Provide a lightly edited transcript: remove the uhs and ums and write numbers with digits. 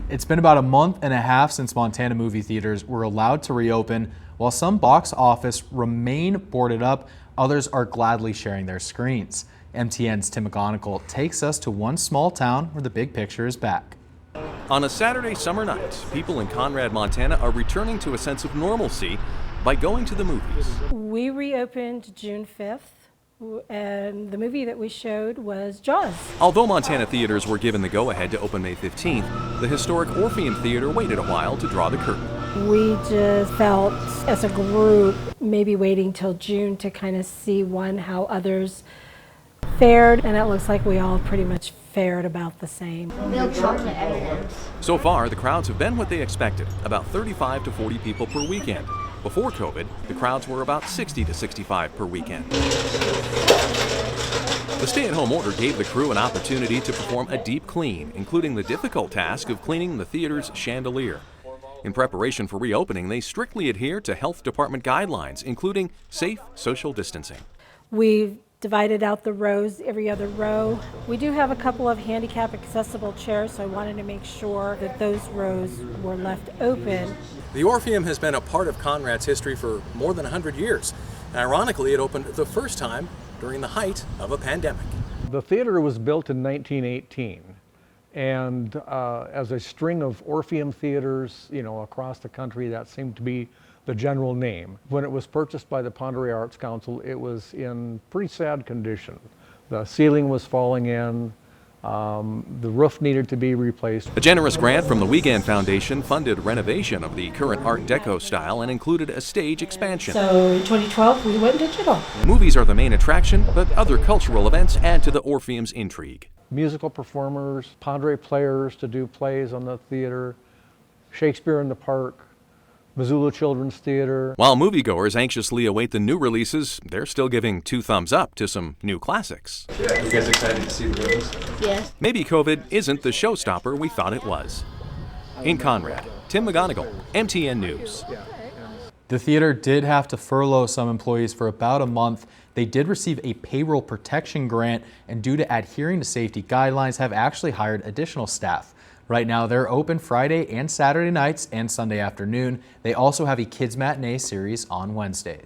It's been about a month and a half since Montana movie theaters were allowed to reopen. While some box office remain boarded up, others are gladly sharing their screens. MTN's Tim McGonigal takes us to one small town where the big picture is back. On a Saturday summer night, people in Conrad, Montana are returning to a sense of normalcy by going to the movies. We reopened June 5th. And the movie that we showed was Jaws. Although Montana theaters were given the go-ahead to open May 15th, the historic Orpheum Theater waited a while to draw the curtain. We just felt, as a group, maybe waiting till June to kind of see how others fared, and it looks like we all pretty much fared about the same. Milk chocolate M&Ms. So far, the crowds have been what they expected, about 35 to 40 people per weekend. Before COVID, the crowds were about 60 to 65 per weekend. The stay-at-home order gave the crew an opportunity to perform a deep clean, including the difficult task of cleaning the theater's chandelier. In preparation for reopening, they strictly adhere to health department guidelines, including safe social distancing. We've divided out the rows, every other row. We do have a couple of handicap accessible chairs, so I wanted to make sure that those rows were left open. The Orpheum has been a part of Conrad's history for more than 100 years. And ironically, it opened the first time during the height of a pandemic. The theater was built in 1918, and as a string of Orpheum theaters, across the country, that seemed to be the general name. When it was purchased by the Ponderay Arts Council, it was in pretty sad condition. The ceiling was falling in, the roof needed to be replaced. A generous grant from the Weekend Foundation funded renovation of the current Art Deco style and included a stage expansion. So in 2012, we went digital. Movies are the main attraction, but other cultural events add to the Orpheum's intrigue. Musical performers, Ponderay players to do plays on the theater, Shakespeare in the Park, Missoula Children's Theater. While moviegoers anxiously await the new releases, they're still giving 2 thumbs up to some new classics. Yeah, you guys excited to see the movies? Yes. Maybe COVID isn't the showstopper we thought it was. In Conrad, Tim McGonigal, MTN News. The theater did have to furlough some employees for about a month. They did receive a payroll protection grant, and due to adhering to safety guidelines, have actually hired additional staff. Right now, they're open Friday and Saturday nights and Sunday afternoon. They also have a kids matinee series on Wednesdays.